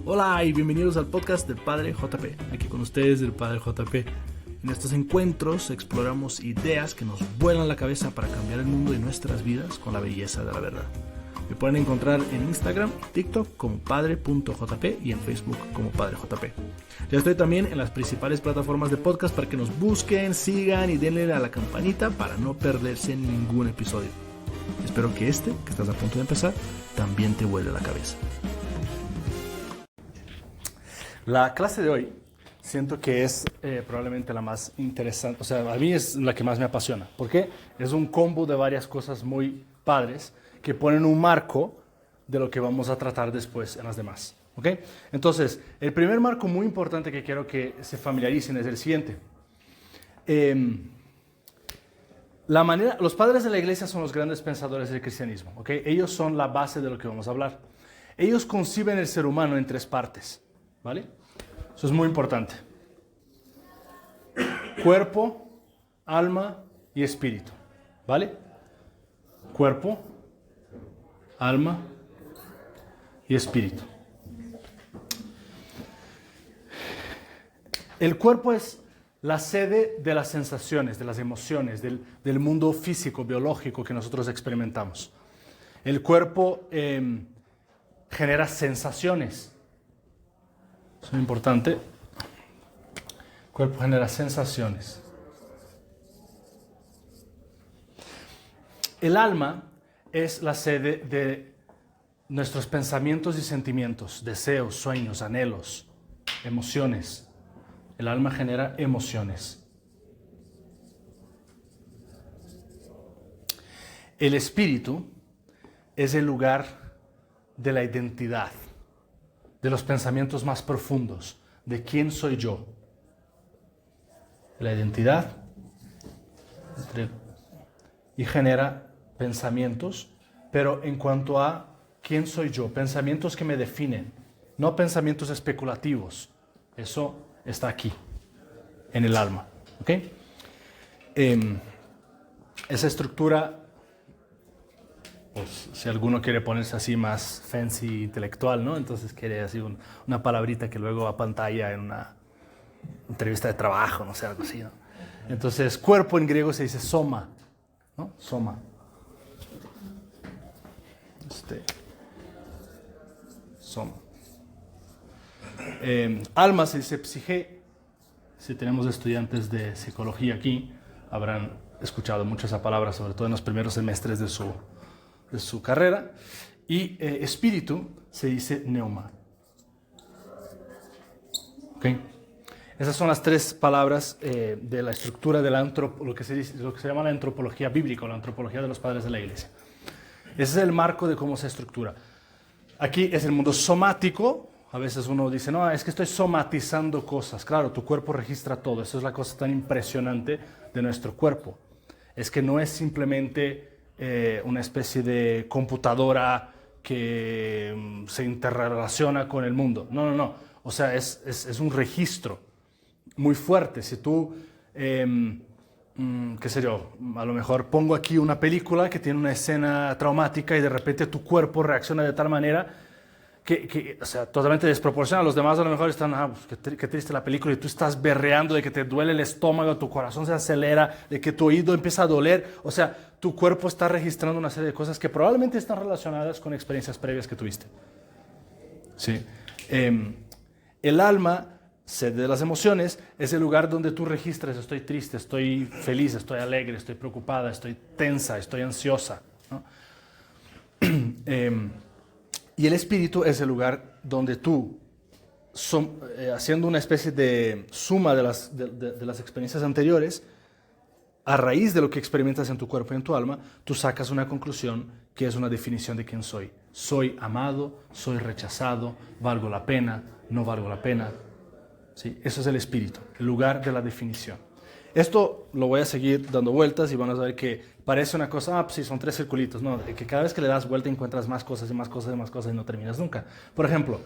Hola y bienvenidos al podcast del Padre JP. Aquí con ustedes el Padre JP. En estos encuentros exploramos ideas que nos vuelan la cabeza para cambiar el mundo y nuestras vidas con la belleza de la verdad. Me pueden encontrar en Instagram y TikTok como padre.jp y en Facebook como Padre JP. Ya estoy también en las principales plataformas de podcast para que nos busquen, sigan y denle a la campanita para no perderse ningún episodio. Espero que que estás a punto de empezar, también te vuele la cabeza. La clase de hoy siento que es probablemente la más interesante, o sea, a mí es la que más me apasiona, porque es un combo de varias cosas muy padres que ponen un marco de lo que vamos a tratar después en las demás. ¿Ok? Entonces, el primer marco muy importante que quiero que se familiaricen es el siguiente. Los padres de la iglesia son los grandes pensadores del cristianismo. ¿Ok? Ellos son la base de lo que vamos a hablar. Ellos conciben el ser humano en tres partes. ¿Vale? Eso es muy importante. Cuerpo, alma y espíritu. ¿Vale? Cuerpo, alma y espíritu. El cuerpo es la sede de las sensaciones, de las emociones, del mundo físico, biológico que nosotros experimentamos. El cuerpo genera sensaciones. Eso es importante. El cuerpo genera sensaciones. El alma es la sede de nuestros pensamientos y sentimientos, deseos, sueños, anhelos, emociones. El alma genera emociones. El espíritu es el lugar de la identidad, de los pensamientos más profundos, de quién soy yo. La identidad y genera pensamientos, pero en cuanto a quién soy yo, pensamientos que me definen, no pensamientos especulativos. Eso está aquí, en el alma. ¿Ok? Esa estructura, pues, si alguno quiere ponerse así más fancy intelectual, ¿no? Entonces quiere así una palabrita que luego a pantalla en una entrevista de trabajo, no sé, algo así, ¿no? Entonces, cuerpo en griego se dice soma, ¿no? Soma. Soma. Alma se dice psique. Si tenemos estudiantes de psicología aquí, habrán escuchado mucho esa palabra, sobre todo en los primeros semestres de su carrera. Y espíritu se dice neuma. ¿Ok? Esas son las tres palabras de la estructura de lo que se llama la antropología bíblica, o la antropología de los padres de la iglesia. Ese es el marco de cómo se estructura. Aquí es el mundo somático. A veces uno dice, no, es que estoy somatizando cosas. Claro, tu cuerpo registra todo. Eso es la cosa tan impresionante de nuestro cuerpo. Es que no es simplemente una especie de computadora que se interrelaciona con el mundo. No. O sea, es un registro muy fuerte. Si tú, qué sé yo, a lo mejor pongo aquí una película que tiene una escena traumática y de repente tu cuerpo reacciona de tal manera o sea, totalmente desproporcional. Los demás a lo mejor están, pues, qué triste la película, y tú estás berreando de que te duele el estómago, tu corazón se acelera, de que tu oído empieza a doler. O sea, tu cuerpo está registrando una serie de cosas que probablemente están relacionadas con experiencias previas que tuviste. ¿Sí? El alma, sede de las emociones, es el lugar donde tú registras: estoy triste, estoy feliz, estoy alegre, estoy preocupada, estoy tensa, estoy ansiosa, ¿no? Y el espíritu es el lugar donde tú, haciendo una especie de suma de las experiencias anteriores, a raíz de lo que experimentas en tu cuerpo y en tu alma, tú sacas una conclusión que es una definición de quién soy. Soy amado, soy rechazado, valgo la pena, no valgo la pena. ¿Sí? Eso es el espíritu, el lugar de la definición. Esto lo voy a seguir dando vueltas y van a ver que parece una cosa, pues sí, son tres circulitos. No, que cada vez que le das vuelta encuentras más cosas y más cosas y más cosas y no terminas nunca. Por ejemplo,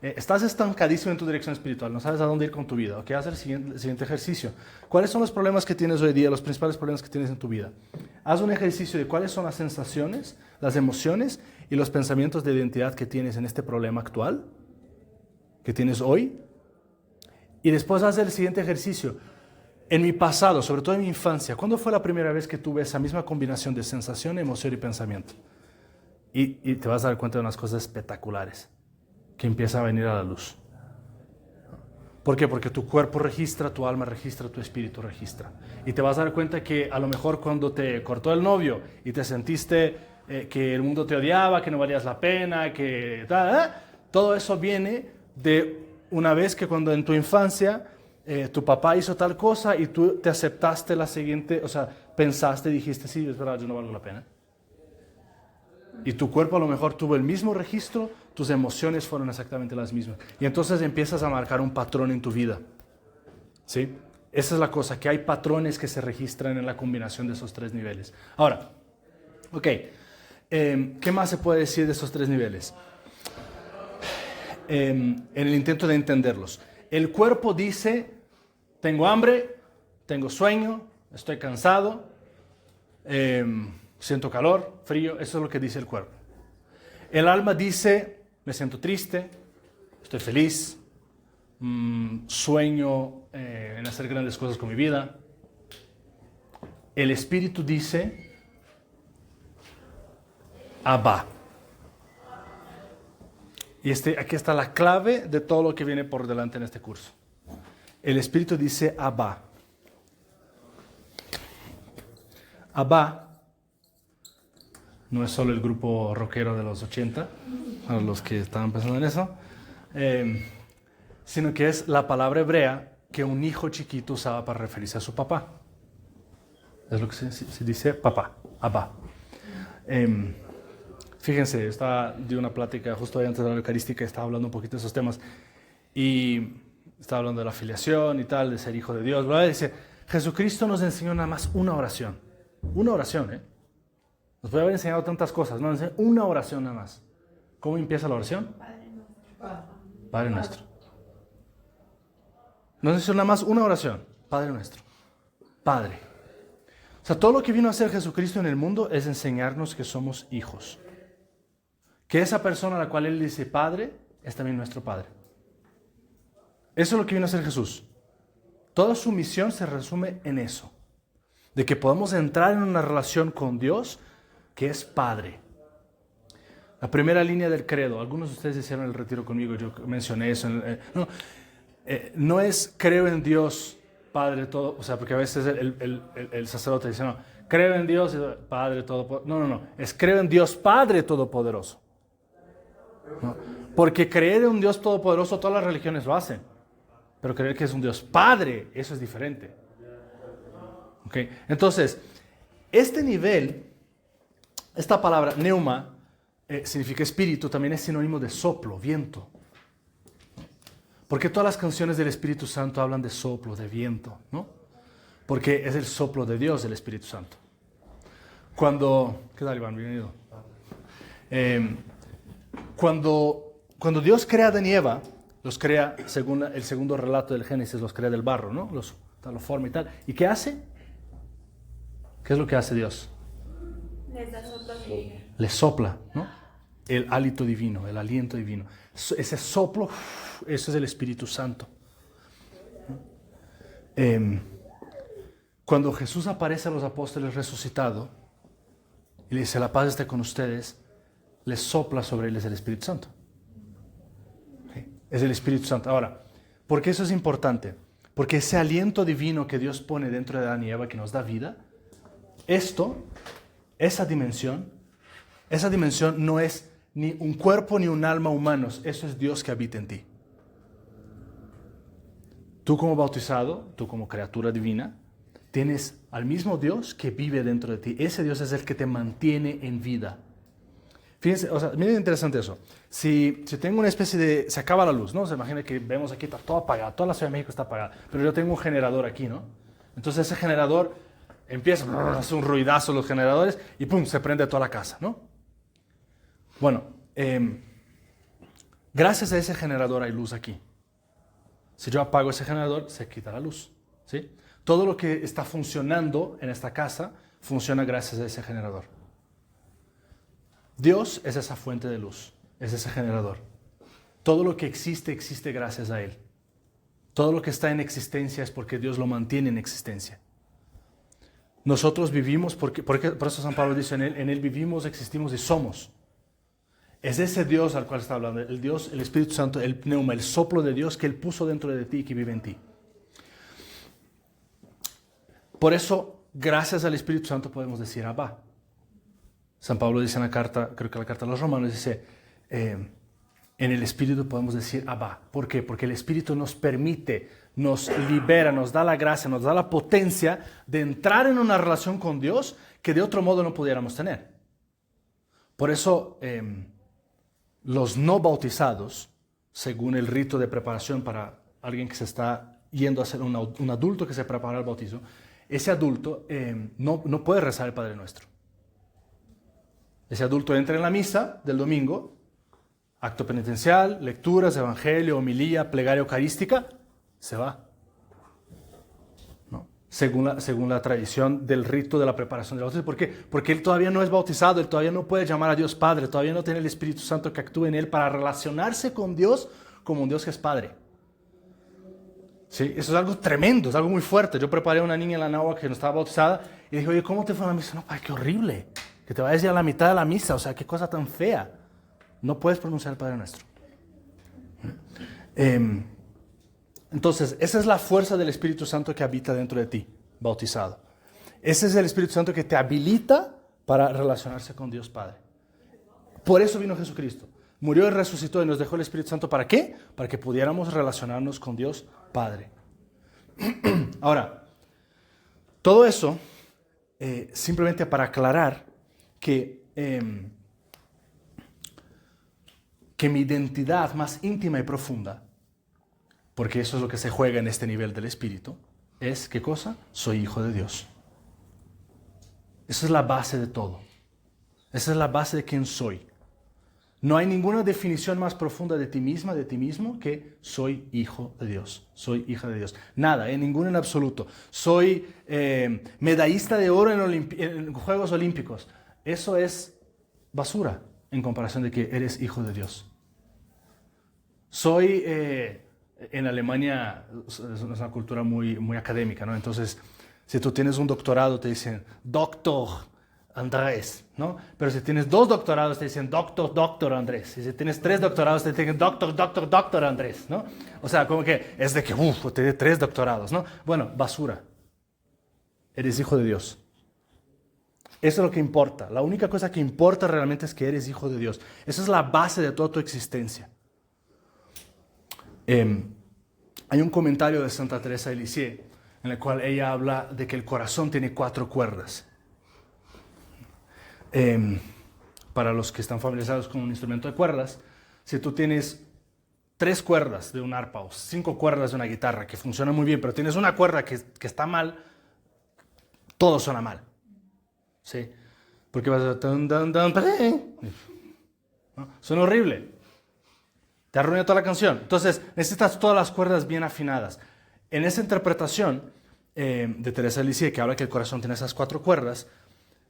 estás estancadísimo en tu dirección espiritual, no sabes a dónde ir con tu vida. ¿Ok? Haz el siguiente ejercicio. ¿Cuáles son los problemas que tienes hoy día, los principales problemas que tienes en tu vida? Haz un ejercicio de cuáles son las sensaciones, las emociones y los pensamientos de identidad que tienes en este problema actual. que tienes hoy. Y después haz el siguiente ejercicio. En mi pasado, sobre todo en mi infancia, ¿cuándo fue la primera vez que tuve esa misma combinación de sensación, emoción y pensamiento? Y te vas a dar cuenta de unas cosas espectaculares que empiezan a venir a la luz. ¿Por qué? Porque tu cuerpo registra, tu alma registra, tu espíritu registra. Y te vas a dar cuenta que a lo mejor cuando te cortó el novio y te sentiste que el mundo te odiaba, que no valías la pena, que todo eso viene de una vez que cuando en tu infancia tu papá hizo tal cosa y tú te aceptaste la siguiente, o sea, pensaste, dijiste, sí, es verdad, yo no valgo la pena. Y tu cuerpo a lo mejor tuvo el mismo registro, tus emociones fueron exactamente las mismas. Y entonces empiezas a marcar un patrón en tu vida. ¿Sí? Esa es la cosa, que hay patrones que se registran en la combinación de esos tres niveles. Ahora, ok, ¿qué más se puede decir de esos tres niveles? En el intento de entenderlos. El cuerpo dice, tengo hambre, tengo sueño, estoy cansado, siento calor, frío, eso es lo que dice el cuerpo. El alma dice, me siento triste, estoy feliz, sueño en hacer grandes cosas con mi vida. El espíritu dice, Abba. Y aquí está la clave de todo lo que viene por delante en este curso. El espíritu dice, Abba. Abba no es solo el grupo rockero de los 80, a los que estaban pensando en eso, sino que es la palabra hebrea que un hijo chiquito usaba para referirse a su papá. Es lo que se dice papá, Abba. Fíjense, di una plática justo antes de la Eucarística, estaba hablando un poquito de esos temas, y estaba hablando de la filiación y tal, de ser hijo de Dios, ¿verdad? Y dice, Jesucristo nos enseñó nada más una oración, Nos puede haber enseñado tantas cosas, no, una oración nada más. ¿Cómo empieza la oración? Padre nuestro. Nos enseñó nada más una oración, Padre nuestro. Padre. O sea, todo lo que vino a hacer Jesucristo en el mundo es enseñarnos que somos hijos. Que esa persona a la cual Él dice Padre, es también nuestro Padre. Eso es lo que vino a hacer Jesús. Toda su misión se resume en eso. De que podamos entrar en una relación con Dios que es Padre. La primera línea del credo, algunos de ustedes hicieron el retiro conmigo, yo mencioné eso. No es creo en Dios, Padre todo, o sea, porque a veces el sacerdote dice, no, creo en Dios, Padre todopoderoso. No, es creo en Dios Padre todopoderoso. ¿No? Porque creer en un Dios todopoderoso todas las religiones lo hacen, pero creer que es un Dios Padre, eso es diferente. ¿Okay? Entonces, este nivel, esta palabra neuma significa espíritu, también es sinónimo de soplo, viento. Porque todas las canciones del Espíritu Santo hablan de soplo, de viento, ¿no? Porque es el soplo de Dios, el Espíritu Santo. ¿Qué tal, Iván? Bienvenido. Cuando Dios crea a Adán y Eva, los crea, según el segundo relato del Génesis, los crea del barro, ¿no? Los forma y tal. ¿Y qué hace? ¿Qué es lo que hace Dios? Les da soplo de vida. Les sopla, ¿no? El hálito divino, el aliento divino. Ese soplo, eso es el Espíritu Santo. Cuando Jesús aparece a los apóstoles resucitado y le dice, la paz esté con ustedes, les sopla sobre ellos el Espíritu Santo. ¿Sí? Es el Espíritu Santo. Ahora, ¿por qué eso es importante? Porque ese aliento divino que Dios pone dentro de Adán y Eva, que nos da vida, esa dimensión no es ni un cuerpo ni un alma humanos, eso es Dios que habita en ti. Tú como bautizado, tú como criatura divina, tienes al mismo Dios que vive dentro de ti. Ese Dios es el que te mantiene en vida. Fíjense, o sea, miren interesante eso. Si tengo una especie de... Se acaba la luz, ¿no? Se imagina que vemos aquí, está todo apagado, toda la Ciudad de México está apagada, pero yo tengo un generador aquí, ¿no? Entonces ese generador empieza a hacer un ruidazo los generadores y ¡pum! Se prende toda la casa, ¿no? Bueno, gracias a ese generador hay luz aquí. Si yo apago ese generador, se quita la luz, ¿sí? Todo lo que está funcionando en esta casa funciona gracias a ese generador. Dios es esa fuente de luz, es ese generador. Todo lo que existe, existe gracias a Él. Todo lo que está en existencia es porque Dios lo mantiene en existencia. Nosotros vivimos, por eso San Pablo dice, en él vivimos, existimos y somos. Es ese Dios al cual está hablando, el Dios, el Espíritu Santo, el pneuma, el soplo de Dios que Él puso dentro de ti y que vive en ti. Por eso, gracias al Espíritu Santo podemos decir Abba. San Pablo dice en la carta, creo que la carta a los Romanos, dice, en el Espíritu podemos decir Abba. ¿Por qué? Porque el Espíritu nos permite, nos libera, nos da la gracia, nos da la potencia de entrar en una relación con Dios que de otro modo no pudiéramos tener. Por eso, los no bautizados, según el rito de preparación para alguien que se está yendo a ser un adulto que se prepara al bautismo, ese adulto no puede rezar el Padre Nuestro. Ese adulto entra en la misa del domingo, acto penitencial, lecturas, evangelio, homilía, plegaria eucarística, se va. ¿No? Según la tradición del rito de la preparación del bautismo. ¿Por qué? Porque él todavía no es bautizado, él todavía no puede llamar a Dios Padre, todavía no tiene el Espíritu Santo que actúe en él para relacionarse con Dios como un Dios que es Padre. ¿Sí? Eso es algo tremendo, es algo muy fuerte. Yo preparé a una niña en la náhuatl que no estaba bautizada y dije, oye, ¿cómo te fue a la misa? No, padre, qué horrible. Que te vayas ya a la mitad de la misa, o sea, qué cosa tan fea. No puedes pronunciar el Padre Nuestro. Entonces, esa es la fuerza del Espíritu Santo que habita dentro de ti, bautizado. Ese es el Espíritu Santo que te habilita para relacionarse con Dios Padre. Por eso vino Jesucristo. Murió y resucitó y nos dejó el Espíritu Santo. ¿Para qué? Para que pudiéramos relacionarnos con Dios Padre. Ahora, todo eso simplemente para aclarar que mi identidad más íntima y profunda, porque eso es lo que se juega en este nivel del Espíritu, es, ¿qué cosa? Soy hijo de Dios. Esa es la base de todo. Esa es la base de quién soy. No hay ninguna definición más profunda de ti misma, de ti mismo, que soy hijo de Dios. Soy hija de Dios. Nada, ninguna en absoluto. Soy medallista de oro en Juegos Olímpicos. Eso es basura en comparación de que eres hijo de Dios. Soy, en Alemania es una cultura muy académica, ¿no? Entonces, si tú tienes un doctorado, te dicen Doctor Andrés, ¿no? Pero si tienes 2 doctorados, te dicen Doctor Andrés. Y si tienes 3 doctorados, te dicen Doctor Andrés, ¿no? O sea, como que es de que, tiene 3 doctorados, ¿no? Bueno, basura. Eres hijo de Dios. Eso es lo que importa. La única cosa que importa realmente es que eres hijo de Dios. Esa es la base de toda tu existencia. Hay un comentario de Santa Teresa de Lisieux en el cual ella habla de que el corazón tiene 4 cuerdas. Para los que están familiarizados con un instrumento de cuerdas, si tú tienes 3 cuerdas de un arpa o 5 cuerdas de una guitarra que funciona muy bien, pero tienes una cuerda que está mal, todo suena mal. ¿Sí? Porque vas a... ¿no? Suena horrible. Te arruina toda la canción. Entonces, necesitas todas las cuerdas bien afinadas. En esa interpretación de Teresa de Lisieux, que habla que el corazón tiene esas 4 cuerdas,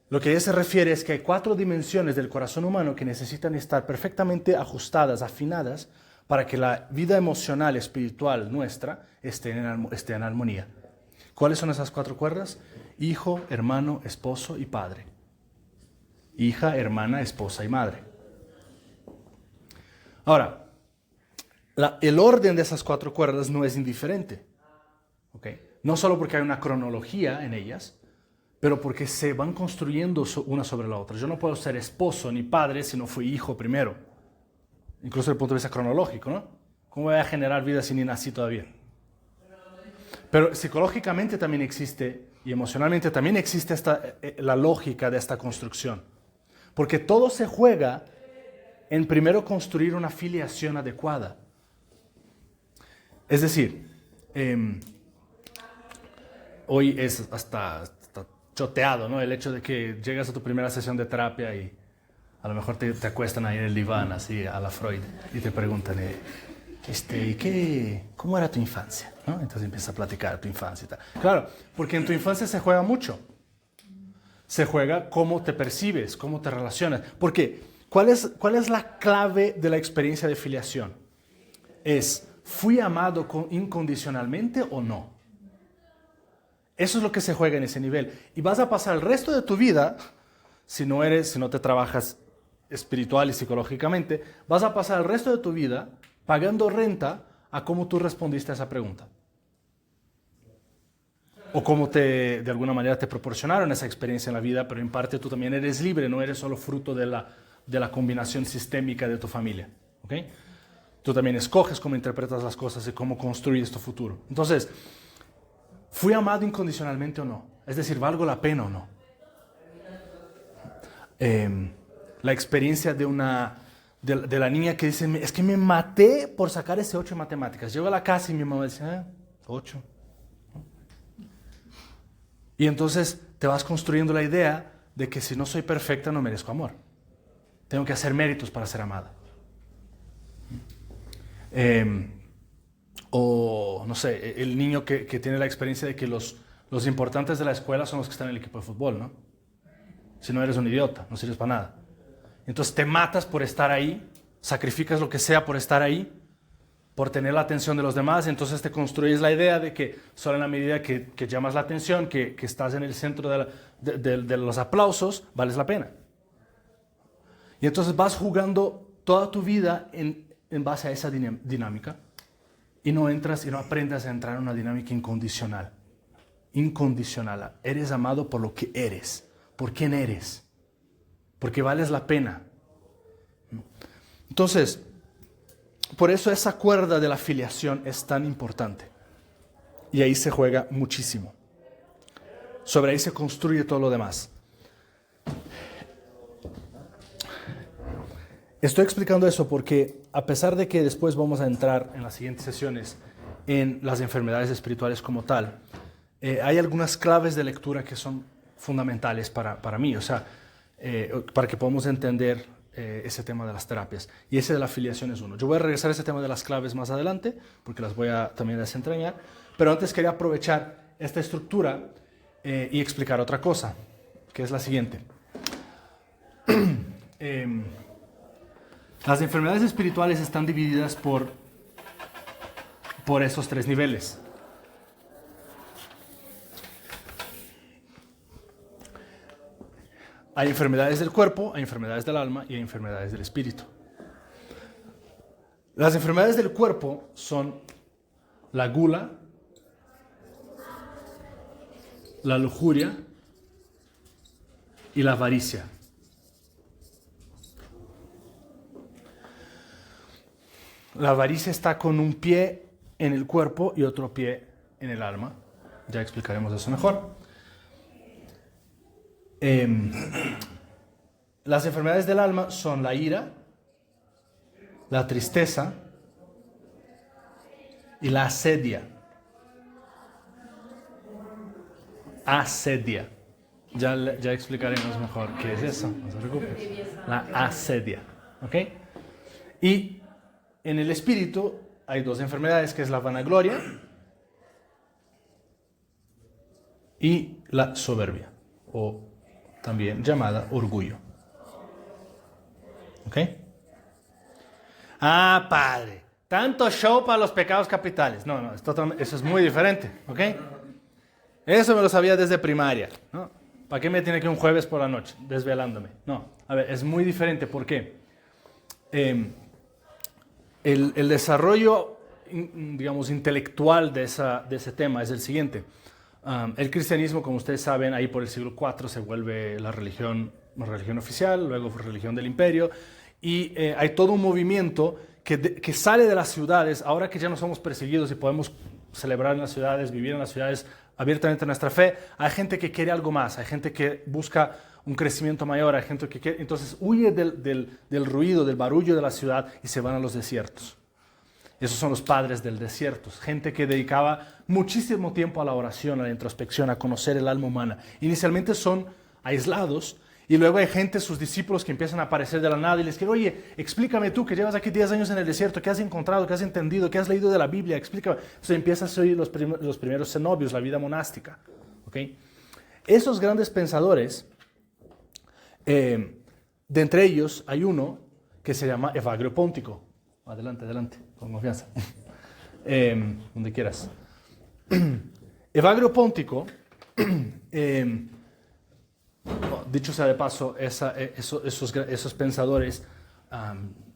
lo que ella se refiere es que hay 4 dimensiones del corazón humano que necesitan estar perfectamente ajustadas, afinadas, para que la vida emocional, espiritual nuestra esté en armonía. ¿Cuáles son esas 4 cuerdas? Hijo, hermano, esposo y padre. Hija, hermana, esposa y madre. Ahora, el orden de esas 4 cuerdas no es indiferente. ¿Okay? No solo porque hay una cronología en ellas, pero porque se van construyendo una sobre la otra. Yo no puedo ser esposo ni padre si no fui hijo primero. Incluso desde el punto de vista cronológico, ¿no? ¿Cómo voy a generar vida si ni nací todavía? Pero psicológicamente también existe, y emocionalmente también existe la lógica de esta construcción. Porque todo se juega en primero construir una filiación adecuada. Es decir, hoy es hasta choteado, ¿no? El hecho de que llegas a tu primera sesión de terapia y a lo mejor te acuestan ahí en el diván, así a la Freud, y te preguntan, ¿cómo era tu infancia? ¿No? Entonces empiezas a platicar tu infancia y tal. Claro, porque en tu infancia se juega mucho. Se juega cómo te percibes, cómo te relacionas. Porque, ¿cuál es la clave de la experiencia de filiación? es, ¿fui amado incondicionalmente o no? Eso es lo que se juega en ese nivel. Y vas a pasar el resto de tu vida, si no te trabajas espiritual y psicológicamente, vas a pasar el resto de tu vida pagando renta a cómo tú respondiste a esa pregunta. O cómo de alguna manera te proporcionaron esa experiencia en la vida, pero en parte tú también eres libre, no eres solo fruto de la combinación sistémica de tu familia. ¿Okay? Tú también escoges cómo interpretas las cosas y cómo construyes tu futuro. Entonces, ¿fui amado incondicionalmente o no? Es decir, ¿valgo la pena o no? La experiencia de la niña que dice, es que me maté por sacar ese 8 en matemáticas. Llego a la casa y mi mamá dice, 8. Y entonces te vas construyendo la idea de que si no soy perfecta no merezco amor. Tengo que hacer méritos para ser amada. O, no sé, el niño que tiene la experiencia de que los importantes de la escuela son los que están en el equipo de fútbol, ¿no? Si no eres un idiota, no sirves para nada. Entonces te matas por estar ahí, sacrificas lo que sea por estar ahí, por tener la atención de los demás, entonces te construyes la idea de que solo en la medida que llamas la atención, que estás en el centro de los aplausos, vales la pena. Y entonces vas jugando toda tu vida en base a esa dinámica y no aprendes a entrar en una dinámica incondicional. Incondicional. Eres amado por lo que eres, por quién eres, porque vales la pena. Entonces, por eso esa cuerda de la filiación es tan importante. Y ahí se juega muchísimo. Sobre ahí se construye todo lo demás. Estoy explicando eso porque a pesar de que después vamos a entrar en las siguientes sesiones en las enfermedades espirituales como tal, hay algunas claves de lectura que son fundamentales para mí, o sea, para que podamos entender ese tema de las terapias. Y ese de la filiación es uno. Yo voy a regresar a ese tema de las claves más adelante, porque las voy a también desentrañar, pero antes quería aprovechar esta estructura y explicar otra cosa, que es la siguiente. Las enfermedades espirituales están divididas por esos 3 niveles. Hay enfermedades del cuerpo, hay enfermedades del alma y hay enfermedades del espíritu. Las enfermedades del cuerpo son la gula, la lujuria y la avaricia. La avaricia está con un pie en el cuerpo y otro pie en el alma. Ya explicaremos eso mejor. Las enfermedades del alma son la ira, la tristeza y la asedia. Asedia. Ya explicaremos mejor qué es eso, no se preocupes. La asedia. ¿Ok? Y en el espíritu hay 2 enfermedades, que es la vanagloria y la soberbia, o también llamada orgullo. ¿Ok? Ah, padre, tanto show para los pecados capitales. No, eso es muy diferente. ¿Ok? Eso me lo sabía desde primaria, ¿no? ¿Para qué me tiene que un jueves por la noche desvelándome? No, a ver, es muy diferente. ¿Por qué? El desarrollo, digamos, intelectual de ese tema es el siguiente. El cristianismo, como ustedes saben, ahí por el siglo IV se vuelve la religión oficial, luego fue religión del imperio, y hay todo un movimiento que sale de las ciudades, ahora que ya no somos perseguidos y podemos celebrar en las ciudades, vivir en las ciudades abiertamente nuestra fe, hay gente que quiere algo más, hay gente que busca un crecimiento mayor, hay gente que quiere, entonces huye del ruido, del barullo de la ciudad y se van a los desiertos. Esos son los padres del desierto, gente que dedicaba muchísimo tiempo a la oración, a la introspección, a conocer el alma humana. Inicialmente son aislados y luego hay gente, sus discípulos, que empiezan a aparecer de la nada y les quieren, oye, explícame tú que llevas aquí 10 años en el desierto, ¿qué has encontrado, qué has entendido, qué has leído de la Biblia? Explícame. Entonces empiezas a oír los primeros cenobios, la vida monástica. ¿Okay? Esos grandes pensadores, de entre ellos hay uno que se llama Evagrio Póntico. Adelante. con confianza. Donde quieras. Evagrio Póntico, dicho sea de paso, esos pensadores,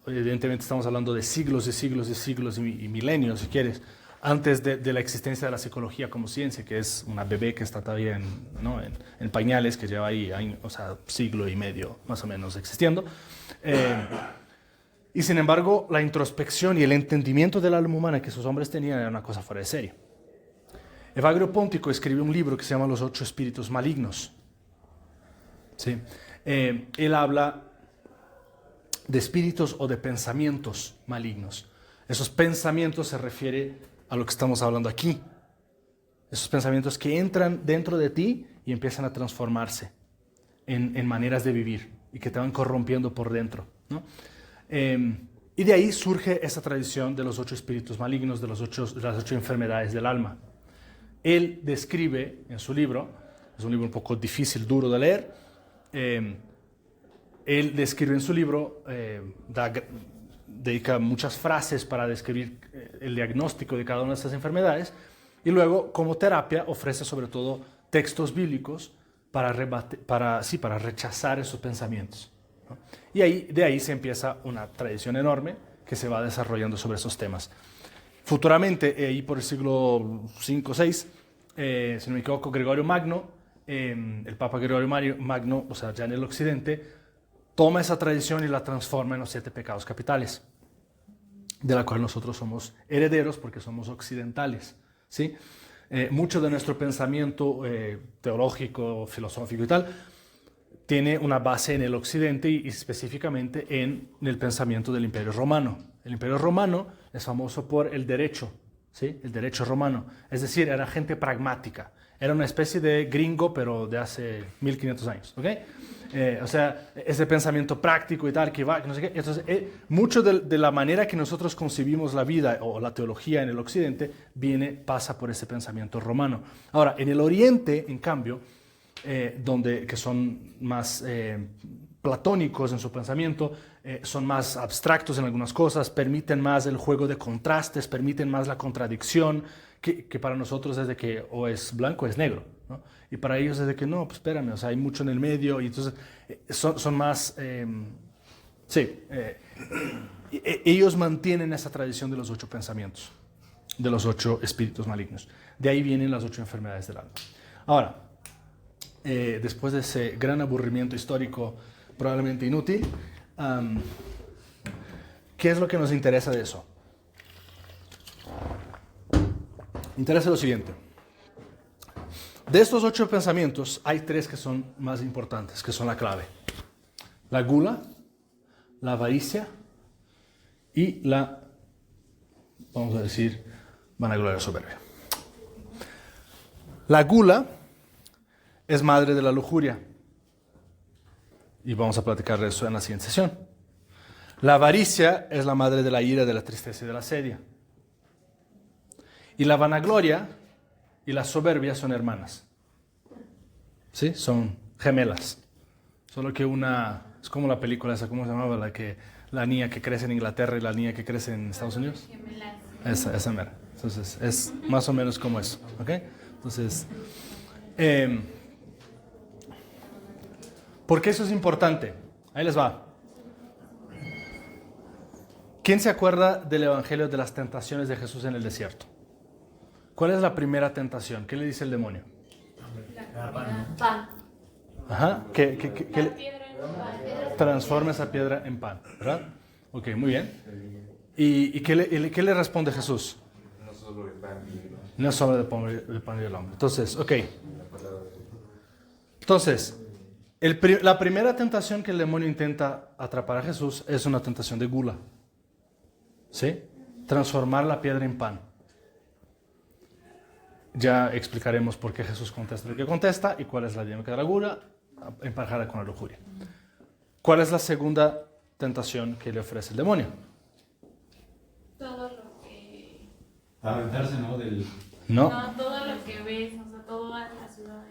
evidentemente estamos hablando de siglos y siglos y siglos y milenios, si quieres, antes de la existencia de la psicología como ciencia, que es una bebé que está todavía en pañales, que lleva ahí siglo y medio más o menos existiendo. Y sin embargo, la introspección y el entendimiento del alma humana que esos hombres tenían era una cosa fuera de serie. Evagrio Póntico escribió un libro que se llama Los 8 espíritus malignos. ¿Sí? Él habla de espíritus o de pensamientos malignos. Esos pensamientos se refiere a lo que estamos hablando aquí. Esos pensamientos que entran dentro de ti y empiezan a transformarse en maneras de vivir y que te van corrompiendo por dentro, ¿no? Y de ahí surge esa tradición de los 8 espíritus malignos, de las 8 enfermedades del alma. Él describe en su libro, es un libro un poco difícil, duro de leer, él describe en su libro, dedica muchas frases para describir el diagnóstico de cada una de estas enfermedades, y luego como terapia ofrece sobre todo textos bíblicos para rechazar esos pensamientos, ¿no? Y de ahí se empieza una tradición enorme que se va desarrollando sobre esos temas. Futuramente, ahí por el siglo V o VI, si no me equivoco, Gregorio Magno, el Papa Gregorio Magno, o sea, ya en el occidente, toma esa tradición y la transforma en los 7 pecados capitales, de la cual nosotros somos herederos porque somos occidentales, ¿sí? Mucho de nuestro pensamiento teológico, filosófico y tal, tiene una base en el occidente y específicamente en el pensamiento del Imperio Romano. El Imperio Romano es famoso por el derecho, ¿sí? El derecho romano. Es decir, era gente pragmática. Era una especie de gringo, pero de hace 1500 años, ¿ok? O sea, ese pensamiento práctico y tal, que va, que no sé qué. Entonces, mucho de la manera que nosotros concebimos la vida o la teología en el occidente pasa por ese pensamiento romano. Ahora, en el oriente, en cambio, que son más platónicos en su pensamiento, son más abstractos en algunas cosas, permiten más el juego de contrastes, permiten más la contradicción, que para nosotros es de que o es blanco o es negro, ¿no? Y para ellos es de que no, pues espérame, o sea, hay mucho en el medio, y entonces son más, ellos mantienen esa tradición de los 8 pensamientos, de los 8 espíritus malignos. De ahí vienen las 8 enfermedades del alma. Ahora, después de ese gran aburrimiento histórico probablemente inútil, ¿qué es lo que nos interesa de eso? Interesa lo siguiente. De estos 8 pensamientos hay 3 que son más importantes, que son la clave: la gula, la avaricia y la, vamos a decir, vanagloria soberbia. La gula es madre de la lujuria, y vamos a platicar de eso en la siguiente sesión. La avaricia es la madre de la ira, de la tristeza y de la sedia. Y la vanagloria y la soberbia son hermanas, ¿sí? Son gemelas, solo que una es como la película esa, ¿cómo se llamaba? La niña que crece en Inglaterra y la niña que crece en Estados Unidos. Esa mera. Entonces es más o menos como eso, ¿ok? Entonces, ¿por qué eso es importante? Ahí les va. ¿Quién se acuerda del Evangelio de las tentaciones de Jesús en el desierto? ¿Cuál es la primera tentación? ¿Qué le dice el demonio? Pan. Ajá. Transforma esa piedra en pan, ¿verdad? Ok, muy bien. ¿Y qué le responde Jesús? No solo de pan y vino. No solo de pan y del hombre. Entonces, ok. Entonces, la primera tentación que el demonio intenta atrapar a Jesús es una tentación de gula, ¿sí? Transformar la piedra en pan. Ya explicaremos por qué Jesús contesta lo que contesta y cuál es la dinámica de la gula emparejada con la lujuria. ¿Cuál es la segunda tentación que le ofrece el demonio? Todo lo que... Aventarse, ¿no? No. No, todo lo que ves, o sea, toda la ciudad.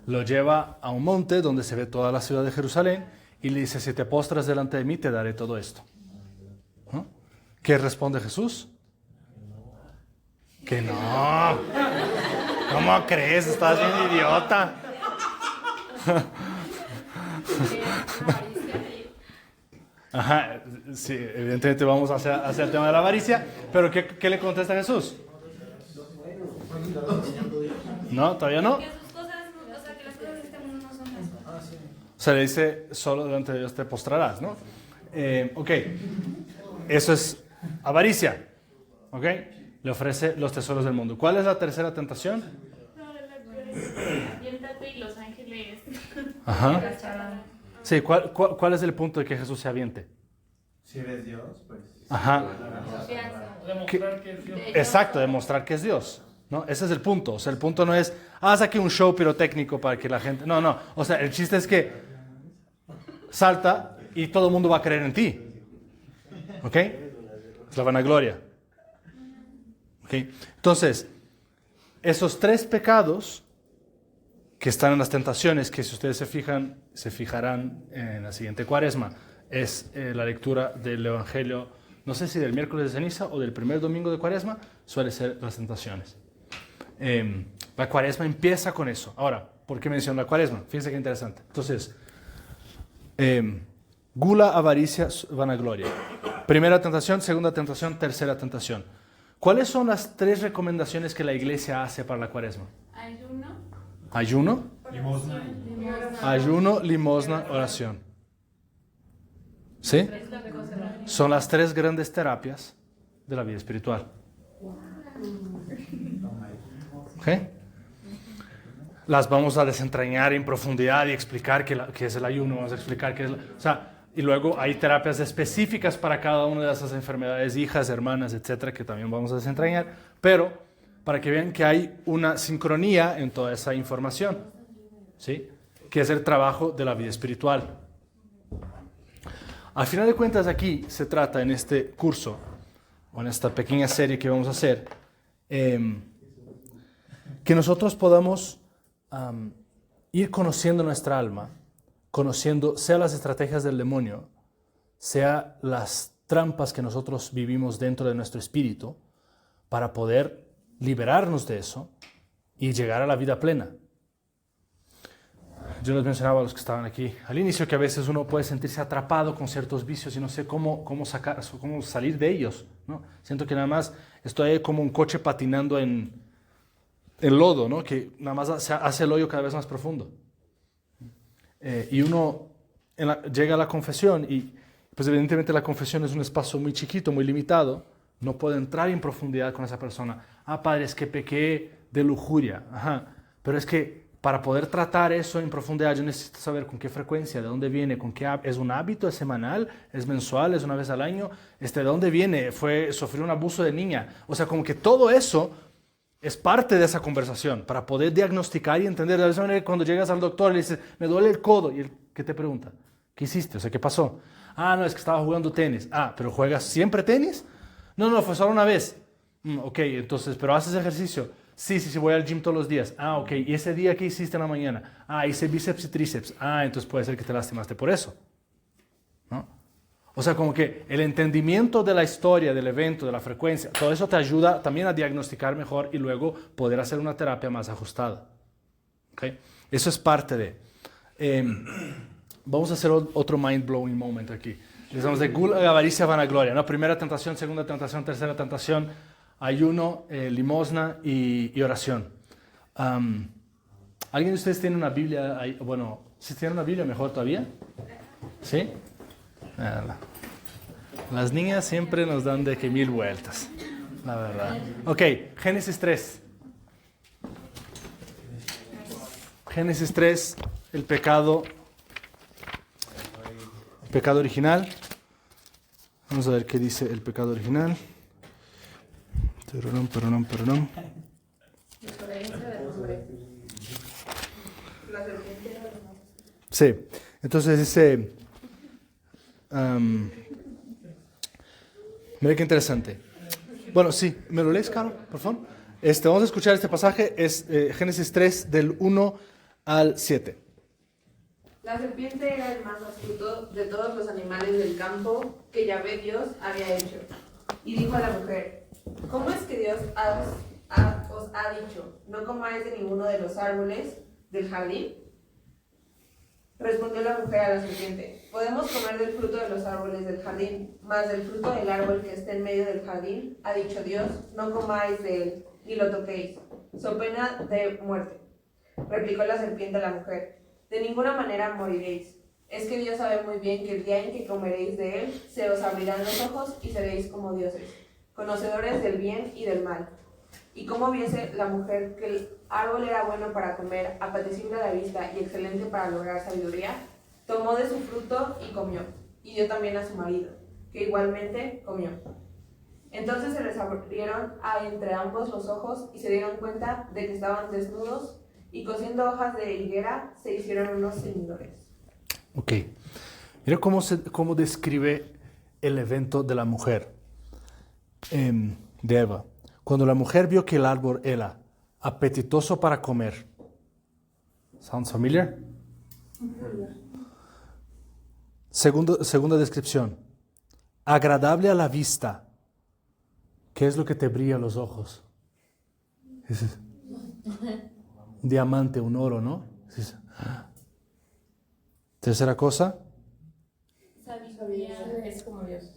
Lo lleva a un monte donde se ve toda la ciudad de Jerusalén y le dice: si te postras delante de mí, te daré todo esto, ¿no? ¿Qué responde Jesús? Que no. ¿Cómo crees? Estás bien idiota. Ajá, sí, evidentemente vamos hacia el tema de la avaricia, pero ¿qué le contesta Jesús? No, todavía no. Que sus cosas, o sea, que las cosas de este mundo no son las cosas. O sea, le dice, solo delante de Dios te postrarás, ¿no? Ok, eso es avaricia, ¿ok? Le ofrece los tesoros del mundo. ¿Cuál es la tercera tentación? Aviéntate y los ángeles. Ajá. Sí, ¿cuál es el punto de que Jesús se aviente? Si eres Dios, pues... Ajá. Demostrar que es Dios. Exacto, demostrar que es Dios, ¿no? Ese es el punto. O sea, el punto no es, saqué un show pirotécnico para que la gente... No, no. O sea, el chiste es que salta y todo el mundo va a creer en ti. ¿Ok? Es la vanagloria. ¿Ok? Entonces, esos tres pecados que están en las tentaciones, que si ustedes se fijarán en la siguiente cuaresma, es la lectura del Evangelio, no sé si del miércoles de ceniza o del primer domingo de cuaresma, suele ser las tentaciones. La cuaresma empieza con eso. Ahora, ¿por qué menciono la cuaresma? Fíjense qué interesante. Entonces, gula, avaricia, vanagloria. Primera tentación, segunda tentación, tercera tentación. ¿Cuáles son las tres recomendaciones que la iglesia hace para la cuaresma? Ayuno. Ayuno, Limosna. ayuno, limosna, oración. ¿Sí? Son las tres grandes terapias de la vida espiritual. ¿Ok? Las vamos a desentrañar en profundidad y explicar qué es el ayuno, vamos a explicar qué es... O sea, y luego hay terapias específicas para cada una de esas enfermedades, hijas, hermanas, etcétera, que también vamos a desentrañar, pero para que vean que hay una sincronía en toda esa información, ¿sí? Que es el trabajo de la vida espiritual. Al final de cuentas, aquí se trata en este curso, o en esta pequeña serie que vamos a hacer, que nosotros podamos ir conociendo nuestra alma, conociendo sea las estrategias del demonio, sea las trampas que nosotros vivimos dentro de nuestro espíritu, para poder liberarnos de eso y llegar a la vida plena. Yo les mencionaba a los que estaban aquí al inicio que a veces uno puede sentirse atrapado con ciertos vicios y no sé cómo salir de ellos, ¿no? Siento que nada más estoy ahí como un coche patinando en lodo, ¿no? Que nada más se hace el hoyo cada vez más profundo. Y uno llega a la confesión y pues evidentemente la confesión es un espacio muy chiquito, muy limitado. No puedo entrar en profundidad con esa persona. Padre, es que pequé de lujuria. Ajá. Pero es que para poder tratar eso en profundidad yo necesito saber con qué frecuencia, de dónde viene, es un hábito, es semanal, es mensual, es una vez al año, de dónde viene, sufrió un abuso de niña. O sea, como que todo eso es parte de esa conversación para poder diagnosticar y entender. De esa manera, cuando llegas al doctor y le dices, me duele el codo, y él, ¿qué te pregunta? ¿Qué hiciste? O sea, ¿qué pasó? No, es que estaba jugando tenis. ¿Pero juegas siempre tenis? No, fue solo una vez. Ok, entonces, ¿pero haces ejercicio? Sí, voy al gym todos los días. Ok, ¿y ese día qué hiciste en la mañana? Hice bíceps y tríceps. Entonces puede ser que te lastimaste por eso, ¿no? O sea, como que el entendimiento de la historia, del evento, de la frecuencia, todo eso te ayuda también a diagnosticar mejor y luego poder hacer una terapia más ajustada. ¿Ok? Eso es parte de... vamos a hacer otro mind-blowing moment aquí. Empezamos de gula, avaricia, vanagloria, ¿no? Primera tentación, segunda tentación, tercera tentación, ayuno, limosna y oración. ¿Alguien de ustedes tiene una Biblia ahí? Bueno, si tiene una Biblia, mejor todavía. ¿Sí? Las niñas siempre nos dan de que 1000 vueltas, la verdad. Ok, Génesis 3. Génesis 3, el pecado original. Vamos a ver qué dice el pecado original. Perdón. Sí, entonces dice... mira qué interesante. Bueno, sí, ¿me lo lees, Caro, por favor? Vamos a escuchar este pasaje, es Génesis 3, del 1 al 7. La serpiente era el más astuto de todos los animales del campo que Yahvé Dios había hecho. Y dijo a la mujer, ¿cómo es que Dios os ha dicho, no comáis de ninguno de los árboles del jardín? Respondió la mujer a la serpiente, podemos comer del fruto de los árboles del jardín, mas del fruto del árbol que está en medio del jardín, ha dicho Dios, no comáis de él, ni lo toquéis, so pena de muerte. Replicó la serpiente a la mujer, de ninguna manera moriréis. Es que Dios sabe muy bien que el día en que comeréis de él, se os abrirán los ojos y seréis como dioses, conocedores del bien y del mal. Y como viese la mujer que el árbol era bueno para comer, apetecible a la vista y excelente para lograr sabiduría, tomó de su fruto y comió, y dio también a su marido, que igualmente comió. Entonces se les abrieron entre ambos los ojos y se dieron cuenta de que estaban desnudos, y cosiendo hojas de higuera se hicieron unos ceñidores. Ok. Mira cómo describe el evento de la mujer, de Eva. Cuando la mujer vio que el árbol era apetitoso para comer. ¿Sounds familiar? Segunda descripción. Agradable a la vista. ¿Qué es lo que te brilla a los ojos? Un diamante, un oro, ¿no? Tercera cosa. Sabiduría. Es como Dios.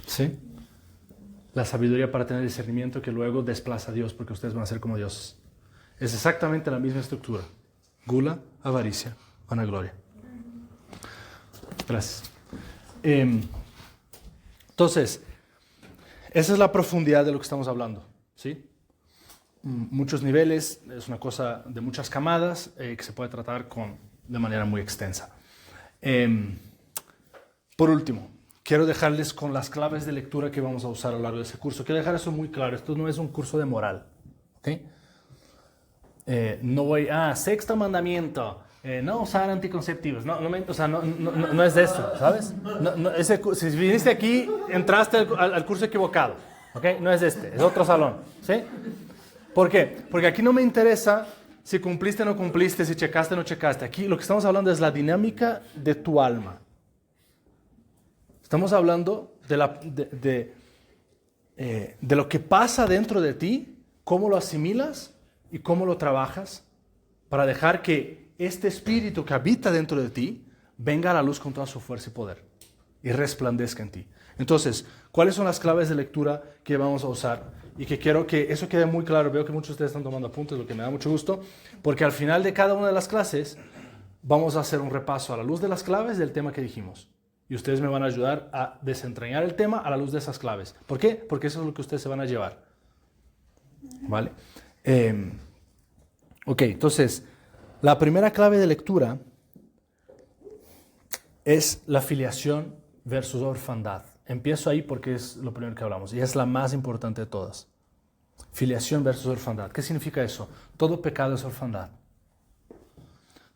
Sí. La sabiduría para tener discernimiento que luego desplaza a Dios porque ustedes van a ser como dioses. Es exactamente la misma estructura. Gula, avaricia, vanagloria. Gracias. Entonces, esa es la profundidad de lo que estamos hablando, ¿sí? Muchos niveles, es una cosa de muchas camadas que se puede tratar de manera muy extensa. Por último, quiero dejarles con las claves de lectura que vamos a usar a lo largo de ese curso. Quiero dejar eso muy claro. Esto no es un curso de moral. ¿Okay? No voy, sexto mandamiento, no usar anticonceptivos. No es de eso, ¿sabes? Si viniste aquí, entraste al curso equivocado. ¿Okay? No es este, es otro salón. ¿Sí? ¿Por qué? Porque aquí no me interesa si cumpliste o no cumpliste, si checaste o no checaste. Aquí lo que estamos hablando es la dinámica de tu alma. Estamos hablando de lo que pasa dentro de ti, cómo lo asimilas y cómo lo trabajas para dejar que este espíritu que habita dentro de ti venga a la luz con toda su fuerza y poder y resplandezca en ti. Entonces, ¿cuáles son las claves de lectura que vamos a usar? Y que quiero que eso quede muy claro. Veo que muchos de ustedes están tomando apuntes, lo que me da mucho gusto, porque al final de cada una de las clases vamos a hacer un repaso a la luz de las claves del tema que dijimos. Y ustedes me van a ayudar a desentrañar el tema a la luz de esas claves. ¿Por qué? Porque eso es lo que ustedes se van a llevar. ¿Vale? Ok, entonces, la primera clave de lectura es la filiación versus orfandad. Empiezo ahí porque es lo primero que hablamos y es la más importante de todas. Filiación versus orfandad. ¿Qué significa eso? Todo pecado es orfandad.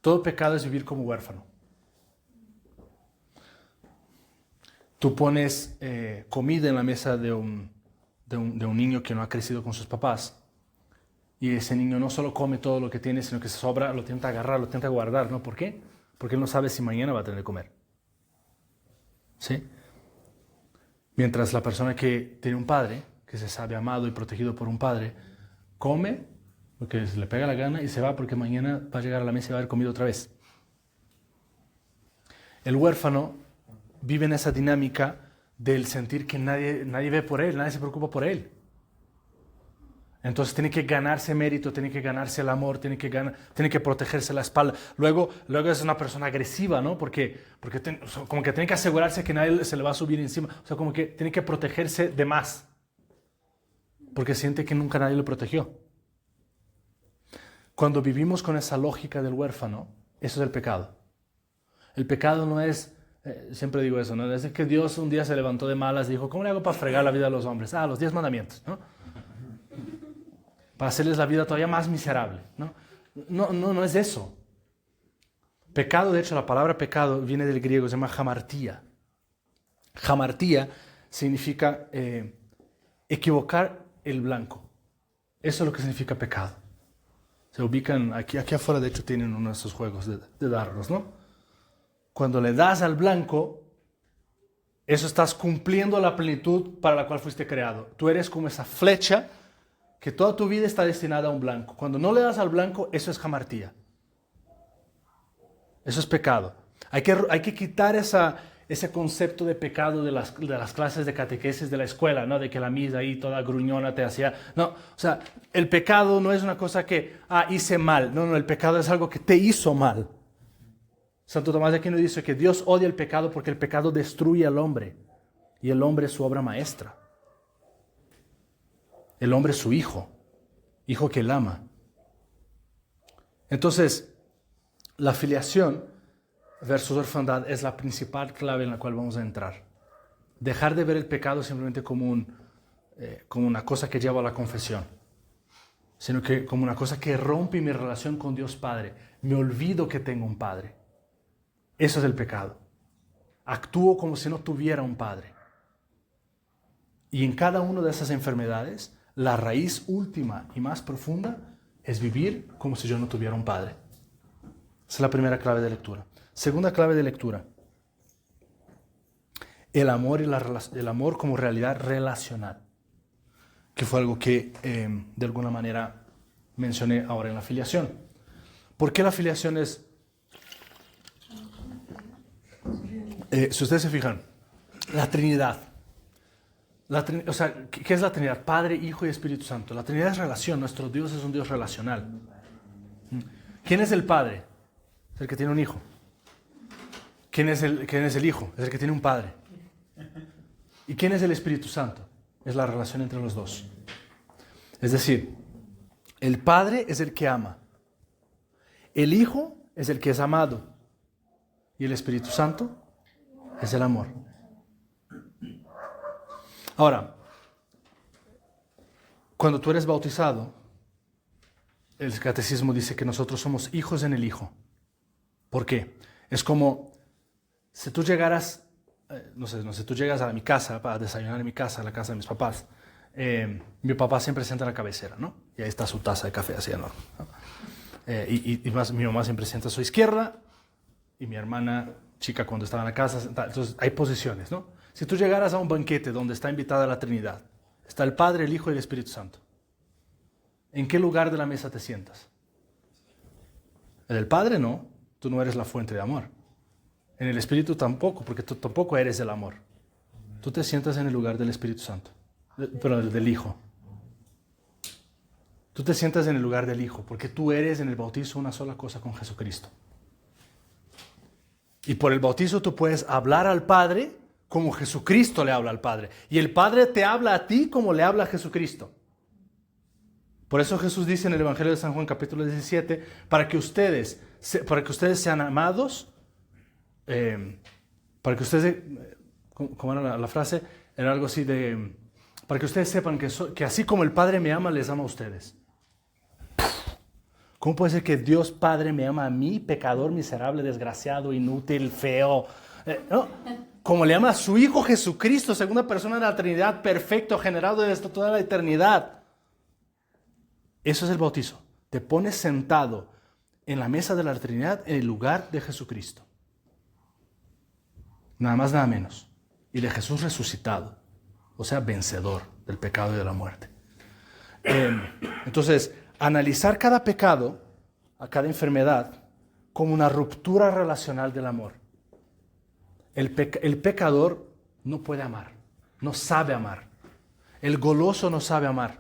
Todo pecado es vivir como huérfano. Tú pones comida en la mesa de un niño que no ha crecido con sus papás y ese niño no solo come todo lo que tiene, sino que se sobra, lo intenta agarrar, lo intenta guardar, ¿no? ¿Por qué? Porque él no sabe si mañana va a tener que comer. ¿Sí? Mientras la persona que tiene un padre, que se sabe amado y protegido por un padre, come lo que se le pega la gana y se va porque mañana va a llegar a la mesa y va a haber comido otra vez. El huérfano vive en esa dinámica del sentir que nadie ve por él, nadie se preocupa por él. Entonces tiene que ganarse mérito, tiene que ganarse el amor, tiene que protegerse la espalda. Luego es una persona agresiva, ¿no? Porque como que tiene que asegurarse que nadie se le va a subir encima. O sea, como que tiene que protegerse de más. Porque siente que nunca nadie lo protegió. Cuando vivimos con esa lógica del huérfano, eso es el pecado. El pecado no es, siempre digo eso, ¿no? Es que Dios un día se levantó de malas y dijo, ¿cómo le hago para fregar la vida de los hombres? Los 10 mandamientos, ¿no? Para hacerles la vida todavía más miserable, ¿no? No es eso. Pecado, de hecho, la palabra pecado viene del griego, se llama hamartía. Hamartía significa equivocar el blanco. Eso es lo que significa pecado. Se ubican, aquí afuera de hecho tienen uno de esos juegos de dardos, ¿no? Cuando le das al blanco, eso estás cumpliendo la plenitud para la cual fuiste creado. Tú eres como esa flecha que toda tu vida está destinada a un blanco. Cuando no le das al blanco, eso es jamartía. Eso es pecado. Hay que quitar ese concepto de pecado de las clases de catequesis de la escuela, ¿no? De que la misa ahí toda gruñona te hacía... No, o sea, el pecado no es una cosa que, hice mal. No, el pecado es algo que te hizo mal. Santo Tomás de Aquino dice que Dios odia el pecado porque el pecado destruye al hombre. Y el hombre es su obra maestra. El hombre es su hijo que él ama. Entonces, la filiación versus orfandad es la principal clave en la cual vamos a entrar. Dejar de ver el pecado simplemente como una cosa que lleva a la confesión, sino que como una cosa que rompe mi relación con Dios Padre. Me olvido que tengo un Padre. Eso es el pecado. Actúo como si no tuviera un Padre. Y en cada una de esas enfermedades, la raíz última y más profunda es vivir como si yo no tuviera un Padre. Esa es la primera clave de lectura. Segunda clave de lectura. El amor como realidad relacional. Que fue algo que de alguna manera mencioné ahora en la filiación. ¿Por qué la filiación es... si ustedes se fijan, la Trinidad. O sea, ¿qué es la Trinidad? Padre, Hijo y Espíritu Santo. La Trinidad es relación. Nuestro Dios es un Dios relacional. ¿Quién es el Padre? Es el que tiene un hijo. ¿Quién es el Hijo? Es el que tiene un Padre. ¿Y quién es el Espíritu Santo? Es la relación entre los dos. Es decir, el Padre es el que ama. El Hijo es el que es amado. Y el Espíritu Santo es el amor. Ahora, cuando tú eres bautizado, el catecismo dice que nosotros somos hijos en el Hijo. ¿Por qué? Es como si tú llegaras, no sé, tú llegas a mi casa para desayunar en mi casa, a la casa de mis papás. Mi papá siempre sienta en la cabecera, ¿no? Y ahí está su taza de café así enorme, ¿no? Y más, mi mamá siempre sienta a su izquierda y mi hermana chica cuando estaba en la casa. Entonces hay posiciones, ¿no? Si tú llegaras a un banquete donde está invitada la Trinidad, está el Padre, el Hijo y el Espíritu Santo, ¿en qué lugar de la mesa te sientas? En el Padre no, tú no eres la fuente de amor. En el Espíritu tampoco, porque tú tampoco eres el amor. Tú te sientas en el lugar del Espíritu Santo, pero del Hijo. Tú te sientas en el lugar del Hijo, porque tú eres en el bautizo una sola cosa con Jesucristo. Y por el bautizo tú puedes hablar al Padre como Jesucristo le habla al Padre. Y el Padre te habla a ti como le habla a Jesucristo. Por eso Jesús dice en el Evangelio de San Juan capítulo 17, para que ustedes sean amados, para que ustedes, ¿cómo era la frase? Era algo así de, para que ustedes sepan que así como el Padre me ama, les ama a ustedes. ¿Cómo puede ser que Dios Padre me ama a mí, pecador, miserable, desgraciado, inútil, feo? No. Como le ama a su Hijo Jesucristo, segunda persona de la Trinidad, perfecto, generado desde toda la eternidad. Eso es el bautizo. Te pones sentado en la mesa de la Trinidad en el lugar de Jesucristo. Nada más, nada menos. Y de Jesús resucitado. O sea, vencedor del pecado y de la muerte. Entonces, analizar cada pecado, a cada enfermedad, como una ruptura relacional del amor. El pecador no puede amar, no sabe amar. El goloso no sabe amar.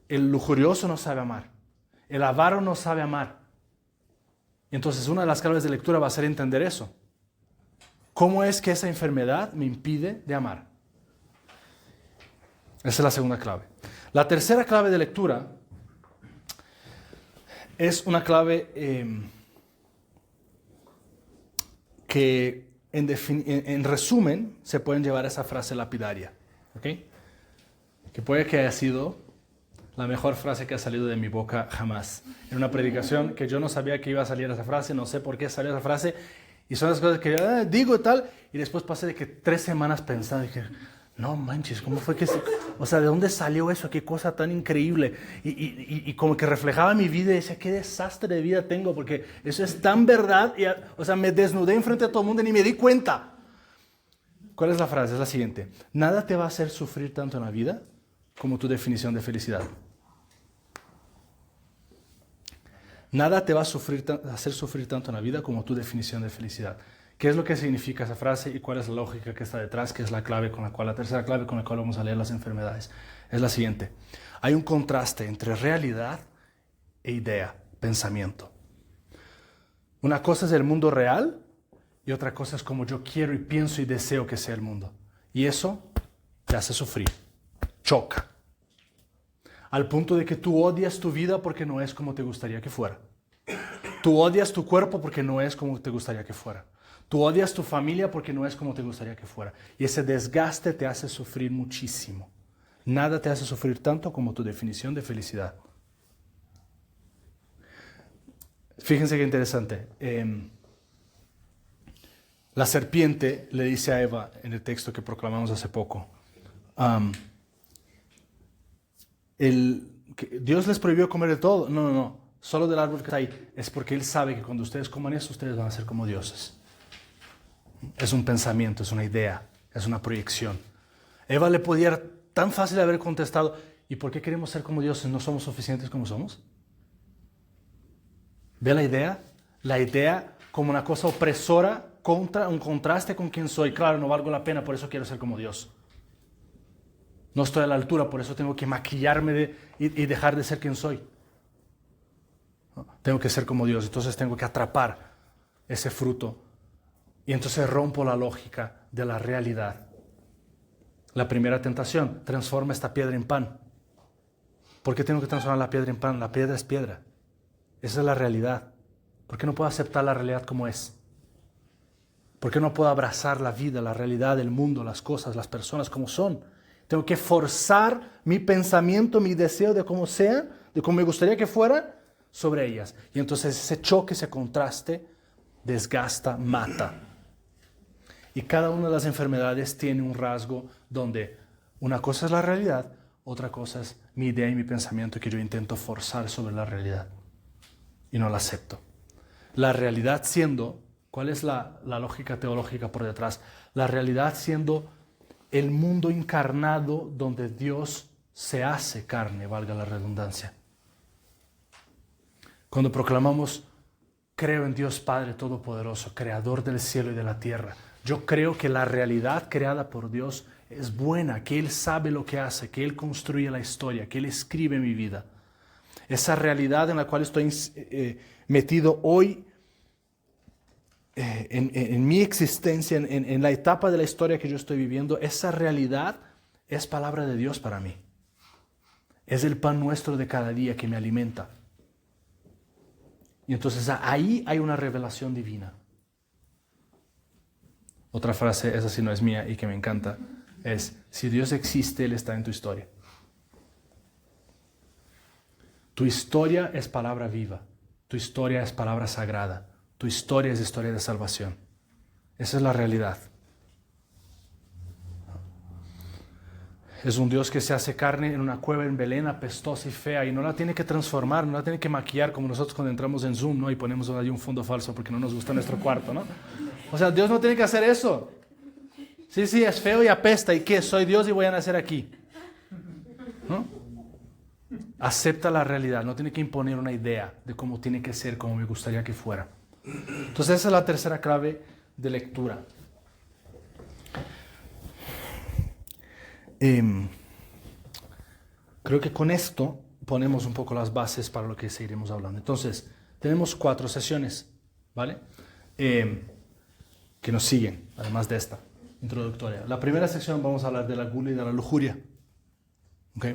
El lujurioso no sabe amar. El avaro no sabe amar. Y entonces una de las claves de lectura va a ser entender eso. ¿Cómo es que esa enfermedad me impide de amar? Esa es la segunda clave. La tercera clave de lectura es una clave que en resumen se pueden llevar a esa frase lapidaria. ¿Okay? Que puede que haya sido la mejor frase que ha salido de mi boca jamás. En una predicación que yo no sabía que iba a salir esa frase, no sé por qué salió esa frase, y son las cosas que digo y tal, y después pasé de que 3 semanas pensando, y dije, no manches, ¿cómo fue que o sea, ¿de dónde salió eso? Qué cosa tan increíble. Y como que reflejaba mi vida y decía, qué desastre de vida tengo, porque eso es tan verdad. O sea, me desnudé enfrente de todo el mundo y ni me di cuenta. ¿Cuál es la frase? Es la siguiente. Nada te va a hacer sufrir tanto en la vida como tu definición de felicidad. Nada te va a hacer sufrir tanto en la vida como tu definición de felicidad. ¿Qué es lo que significa esa frase y cuál es la lógica que está detrás? ¿Qué es la clave con la cual, la tercera clave con la cual vamos a leer las enfermedades? Es la siguiente. Hay un contraste entre realidad e idea, pensamiento. Una cosa es el mundo real y otra cosa es como yo quiero y pienso y deseo que sea el mundo. Y eso te hace sufrir, choca. Al punto de que tú odias tu vida porque no es como te gustaría que fuera. Tú odias tu cuerpo porque no es como te gustaría que fuera. Tú odias tu familia porque no es como te gustaría que fuera. Y ese desgaste te hace sufrir muchísimo. Nada te hace sufrir tanto como tu definición de felicidad. Fíjense qué interesante. La serpiente le dice a Eva en el texto que proclamamos hace poco. Dios les prohibió comer de todo. No. Solo del árbol que está ahí. Es porque Él sabe que cuando ustedes coman eso, ustedes van a ser como dioses. Es un pensamiento, es una idea, es una proyección. Eva le podía tan fácil haber contestado, ¿y por qué queremos ser como dioses? ¿No somos suficientes como somos? ¿Ve la idea? La idea como una cosa opresora contra un contraste con quien soy. Claro, no valgo la pena, por eso quiero ser como Dios. No estoy a la altura, por eso tengo que maquillarme y dejar de ser quien soy. ¿No? Tengo que ser como Dios, entonces tengo que atrapar ese fruto. Y entonces rompo la lógica de la realidad. La primera tentación, transforma esta piedra en pan. ¿Por qué tengo que transformar la piedra en pan? La piedra es piedra. Esa es la realidad. ¿Por qué no puedo aceptar la realidad como es? ¿Por qué no puedo abrazar la vida, la realidad, el mundo, las cosas, las personas como son? Tengo que forzar mi pensamiento, mi deseo de cómo sea, de cómo me gustaría que fuera, sobre ellas. Y entonces ese choque, ese contraste, desgasta, mata. Y cada una de las enfermedades tiene un rasgo donde una cosa es la realidad, otra cosa es mi idea y mi pensamiento que yo intento forzar sobre la realidad. Y no la acepto. La realidad siendo, ¿cuál es la lógica teológica por detrás? La realidad siendo el mundo encarnado donde Dios se hace carne, valga la redundancia. Cuando proclamamos, creo en Dios Padre Todopoderoso, Creador del cielo y de la tierra, yo creo que la realidad creada por Dios es buena, que Él sabe lo que hace, que Él construye la historia, que Él escribe mi vida. Esa realidad en la cual estoy metido hoy, en mi existencia, en la etapa de la historia que yo estoy viviendo, esa realidad es palabra de Dios para mí. Es el pan nuestro de cada día que me alimenta. Y entonces ahí hay una revelación divina. Otra frase, esa sí no es mía y que me encanta, es, si Dios existe, Él está en tu historia. Tu historia es palabra viva, tu historia es palabra sagrada, tu historia es historia de salvación. Esa es la realidad. Es un Dios que se hace carne en una cueva en Belén, apestosa y fea, y no la tiene que transformar, no la tiene que maquillar como nosotros cuando entramos en Zoom, ¿no? Y ponemos ahí un fondo falso porque no nos gusta nuestro cuarto, ¿no? O sea, Dios no tiene que hacer eso. Sí, es feo y apesta, ¿y qué? Soy Dios y voy a nacer aquí. ¿No? Acepta la realidad, no tiene que imponer una idea de cómo tiene que ser, como me gustaría que fuera. Entonces esa es la tercera clave de lectura. Creo que con esto ponemos un poco las bases para lo que seguiremos hablando. Entonces, tenemos 4 sesiones, ¿vale? Que nos siguen, además de esta introductoria. La primera sección vamos a hablar de la gula y de la lujuria. ¿Ok?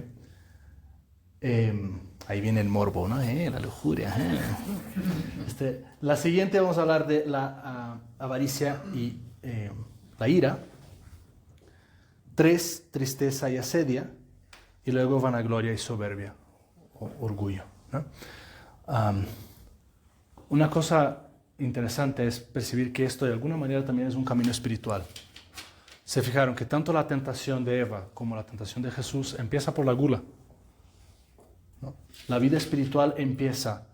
Ahí viene el morbo, ¿no? La lujuria. La siguiente vamos a hablar de la avaricia y la ira. 3, tristeza y asedia. Y luego vanagloria y soberbia, o orgullo, ¿no? Una cosa interesante es percibir que esto de alguna manera también es un camino espiritual. Se fijaron que tanto la tentación de Eva como la tentación de Jesús empieza por la gula, ¿no? La vida espiritual empieza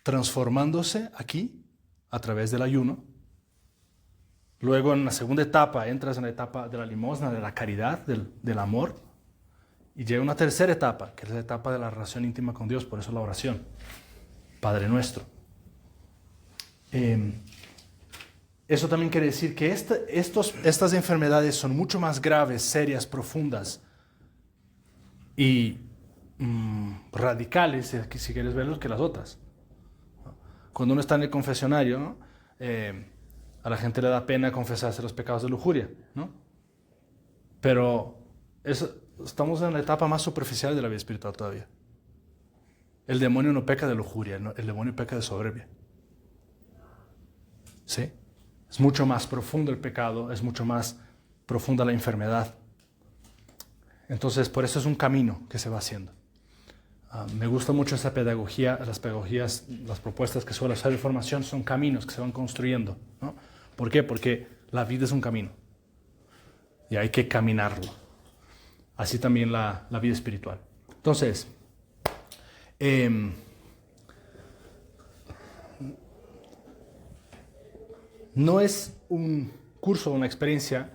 transformándose aquí a través del ayuno Luego en la segunda etapa entras en la etapa de la limosna, de la caridad, del amor. Y llega una tercera etapa, que es la etapa de la relación íntima con Dios, por eso la oración. Padre nuestro. Eso también quiere decir que estas enfermedades son mucho más graves, serias, profundas y radicales, si quieres verlos, que las otras. Cuando uno está en el confesionario, ¿no? A la gente le da pena confesarse los pecados de lujuria, ¿no? Pero estamos en la etapa más superficial de la vida espiritual todavía. El demonio no peca de lujuria, ¿no? El demonio peca de soberbia. ¿Sí? Es mucho más profundo el pecado, es mucho más profunda la enfermedad. Entonces, por eso es un camino que se va haciendo. Me gusta mucho esa pedagogía, las propuestas que suele hacer de formación son caminos que se van construyendo, ¿no? ¿Por qué? Porque la vida es un camino y hay que caminarlo. Así también la vida espiritual. Entonces, no es un curso o una experiencia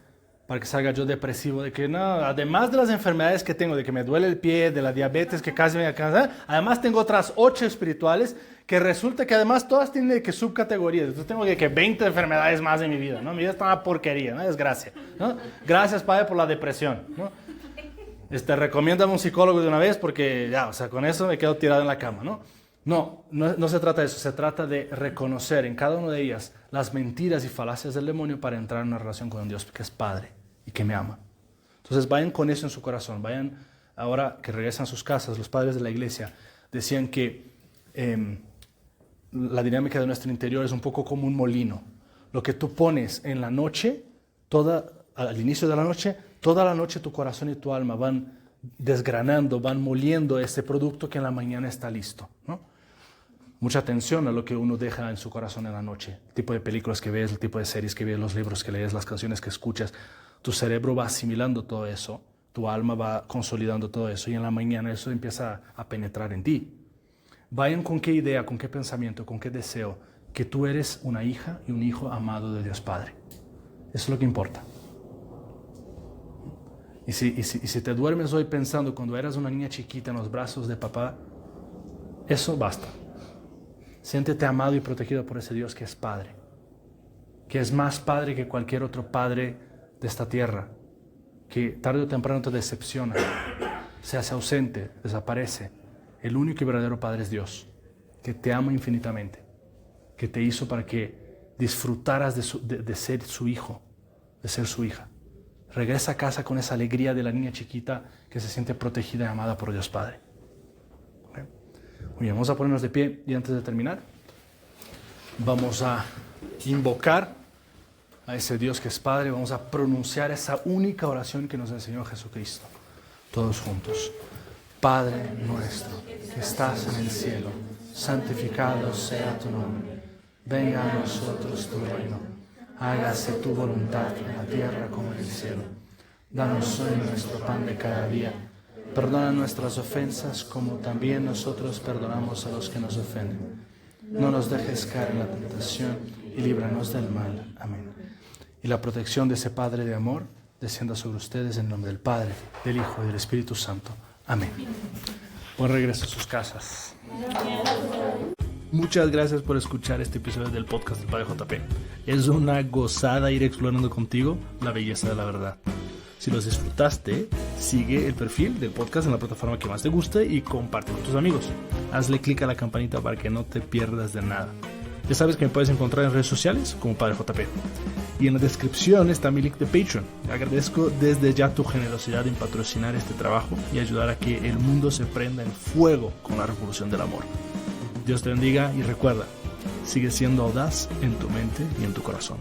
para que salga yo depresivo, de que no, además de las enfermedades que tengo, de que me duele el pie, de la diabetes que casi me alcanza, además tengo otras 8 espirituales que resulta que además todas tienen que subcategorías. Entonces tengo que 20 enfermedades más en mi vida, ¿no? Mi vida está una porquería, ¿no? Desgracia, ¿no? Gracias, Padre, por la depresión, ¿no? Recomiéndame un psicólogo de una vez porque ya, o sea, con eso me quedo tirado en la cama, ¿no? No se trata de eso, se trata de reconocer en cada una de ellas las mentiras y falacias del demonio para entrar en una relación con un Dios que es Padre y que me ama. Entonces vayan con eso en su corazón, vayan ahora que regresan a sus casas, los padres de la iglesia decían que la dinámica de nuestro interior es un poco como un molino. Lo que tú pones en la noche, al inicio de la noche, toda la noche tu corazón y tu alma van desgranando, van moliendo ese producto que en la mañana está listo, ¿no? Mucha atención a lo que uno deja en su corazón en la noche. El tipo de películas que ves, el tipo de series que ves, los libros que lees, las canciones que escuchas. Tu cerebro va asimilando todo eso, tu alma va consolidando todo eso y en la mañana eso empieza a penetrar en ti. Vayan con qué idea, con qué pensamiento, con qué deseo, que tú eres una hija y un hijo amado de Dios Padre. Eso es lo que importa. Y si te duermes hoy pensando cuando eras una niña chiquita en los brazos de papá, eso basta. Siéntete amado y protegido por ese Dios que es Padre, que es más Padre que cualquier otro padre de esta tierra, que tarde o temprano te decepciona, se hace ausente, desaparece. El único y verdadero Padre es Dios, que te ama infinitamente, que te hizo para que disfrutaras de ser su hijo, de ser su hija. Regresa a casa con esa alegría de la niña chiquita que se siente protegida y amada por Dios Padre. ¿Okay? Muy bien, vamos a ponernos de pie y antes de terminar, vamos a invocar a ese Dios que es Padre, vamos a pronunciar esa única oración que nos enseñó Jesucristo, todos juntos. Padre nuestro, que estás en el cielo, santificado sea tu nombre. Venga a nosotros tu reino. Hágase tu voluntad en la tierra como en el cielo. Danos hoy nuestro pan de cada día. Perdona nuestras ofensas como también nosotros perdonamos a los que nos ofenden. No nos dejes caer en la tentación y líbranos del mal. Amén. Y la protección de ese Padre de amor descienda sobre ustedes en nombre del Padre, del Hijo y del Espíritu Santo. Amén. Buen regreso a sus casas. Muchas gracias por escuchar este episodio del podcast del Padre JP. Es una gozada ir explorando contigo la belleza de la verdad. Si los disfrutaste, sigue el perfil del podcast en la plataforma que más te guste y comparte con tus amigos. Hazle clic a la campanita para que no te pierdas de nada. Ya sabes que me puedes encontrar en redes sociales como Padre JP. Y en la descripción está mi link de Patreon. Agradezco desde ya tu generosidad en patrocinar este trabajo y ayudar a que el mundo se prenda en fuego con la revolución del amor. Dios te bendiga y recuerda, sigue siendo audaz en tu mente y en tu corazón.